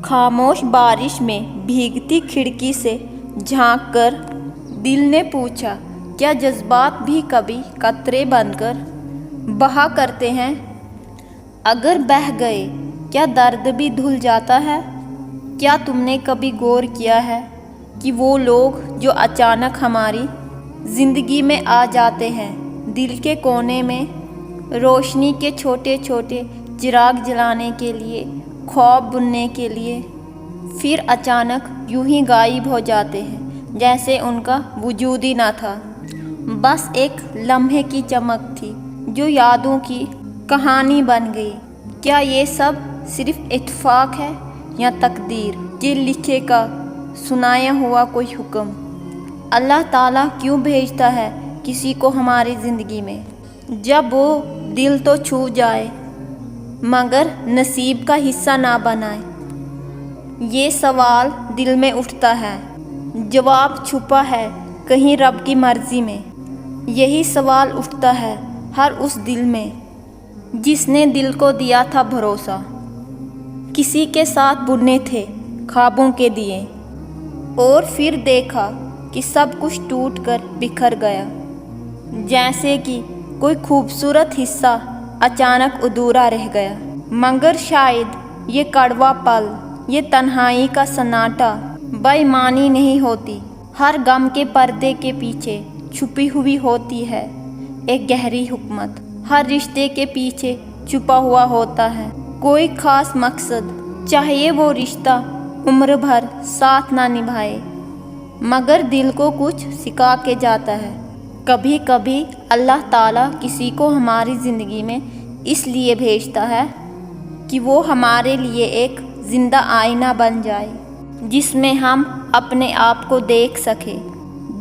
खामोश बारिश में भीगती खिड़की से झांक कर दिल ने पूछा, क्या जज्बात भी कभी कतरे बनकर बहा करते हैं? अगर बह गए क्या दर्द भी धुल जाता है? क्या तुमने कभी गौर किया है कि वो लोग जो अचानक हमारी ज़िंदगी में आ जाते हैं, दिल के कोने में रोशनी के छोटे छोटे चिराग जलाने के लिए, ख्वाब बुनने के लिए, फिर अचानक यूं ही गायब हो जाते हैं जैसे उनका वजूद ही ना था। बस एक लम्हे की चमक थी जो यादों की कहानी बन गई। क्या ये सब सिर्फ इत्तेफाक है या तकदीर के लिखे का सुनाया हुआ कोई हुक्म? अल्लाह ताला क्यों भेजता है किसी को हमारी ज़िंदगी में जब वो दिल तो छू जाए मगर नसीब का हिस्सा ना बनाए? ये सवाल दिल में उठता है, जवाब छुपा है कहीं रब की मर्ज़ी में। यही सवाल उठता है हर उस दिल में जिसने दिल को दिया था भरोसा। किसी के साथ बुने थे ख्वाबों के दिए और फिर देखा कि सब कुछ टूट कर बिखर गया, जैसे कि कोई खूबसूरत हिस्सा अचानक अधूरा रह गया। मगर शायद ये कड़वा पल, ये तन्हाई का सन्नाटा बेईमानी नहीं होती। हर गम के पर्दे के पीछे छुपी हुई होती है एक गहरी हुकमत। हर रिश्ते के पीछे छुपा हुआ होता है कोई ख़ास मकसद, चाहे वो रिश्ता उम्र भर साथ ना निभाए मगर दिल को कुछ सिखा के जाता है। कभी कभी अल्लाह ताला किसी को हमारी ज़िंदगी में इसलिए भेजता है कि वो हमारे लिए एक ज़िंदा आईना बन जाए, जिसमें हम अपने आप को देख सके,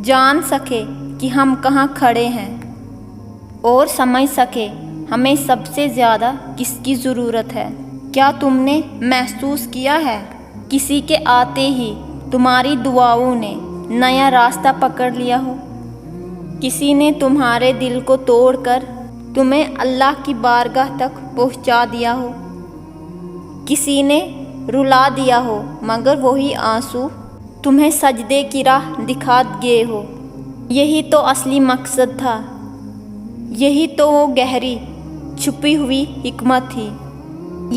जान सके कि हम कहाँ खड़े हैं और समझ सके हमें सबसे ज़्यादा किसकी ज़रूरत है। क्या तुमने महसूस किया है किसी के आते ही तुम्हारी दुआओं ने नया रास्ता पकड़ लिया हो? किसी ने तुम्हारे दिल को तोड़कर तुम्हें अल्लाह की बारगाह तक पहुंचा दिया हो। किसी ने रुला दिया हो मगर वही आंसू तुम्हें सजदे की राह दिखा गए हो। यही तो असली मकसद था, यही तो वो गहरी छुपी हुई हिकमत थी।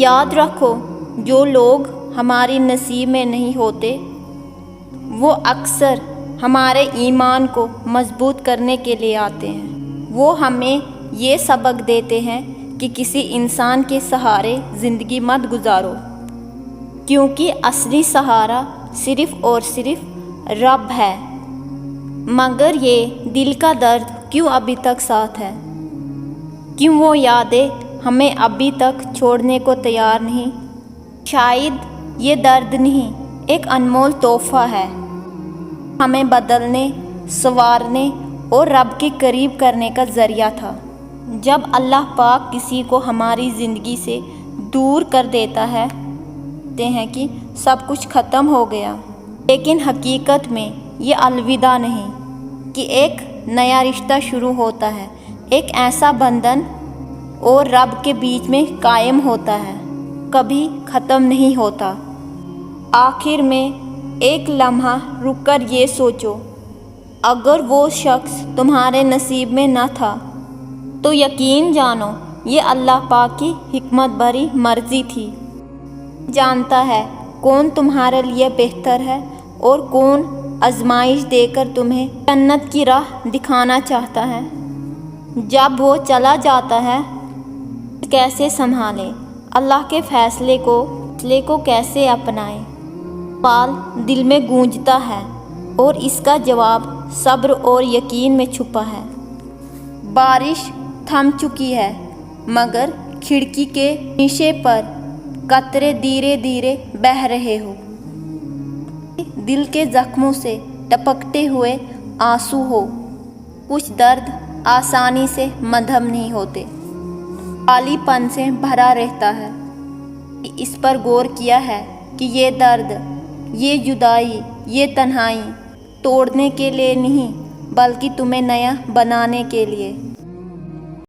याद रखो, जो लोग हमारी नसीब में नहीं होते वो अक्सर हमारे ईमान को मजबूत करने के लिए आते हैं। वो हमें ये सबक देते हैं कि किसी इंसान के सहारे ज़िंदगी मत गुजारो, क्योंकि असली सहारा सिर्फ़ और सिर्फ रब है। मगर ये दिल का दर्द क्यों अभी तक साथ है? क्यों वो यादें हमें अभी तक छोड़ने को तैयार नहीं? शायद ये दर्द नहीं, एक अनमोल तोहफ़ा है, हमें बदलने, संवारने और रब के करीब करने का ज़रिया था। जब अल्लाह पाक किसी को हमारी ज़िंदगी से दूर कर देता है कहते हैं कि सब कुछ ख़त्म हो गया, लेकिन हकीकत में ये अलविदा नहीं कि एक नया रिश्ता शुरू होता है। एक ऐसा बंधन और रब के बीच में कायम होता है, कभी ख़त्म नहीं होता। आखिर में एक लम्हा रुककर ये सोचो, अगर वो शख्स तुम्हारे नसीब में न था तो यकीन जानो ये अल्लाह पाक की हिकमत भरी मर्ज़ी थी। जानता है कौन तुम्हारे लिए बेहतर है और कौन आजमाइश देकर तुम्हें जन्नत की राह दिखाना चाहता है। जब वो चला जाता है कैसे संभालें, अल्लाह के फैसले को कैसे अपनाएं? सवाल दिल में गूंजता है और इसका जवाब सब्र और यकीन में छुपा है। बारिश थम चुकी है मगर खिड़की के शीशे पर कतरे धीरे धीरे बह रहे हो। दिल के जख्मों से टपकते हुए आंसू हो। कुछ दर्द आसानी से मद्धम नहीं होते, खालीपन से भरा रहता है। इस पर गौर किया है कि ये दर्द, ये जुदाई, ये तन्हाई तोड़ने के लिए नहीं बल्कि तुम्हें नया बनाने के लिए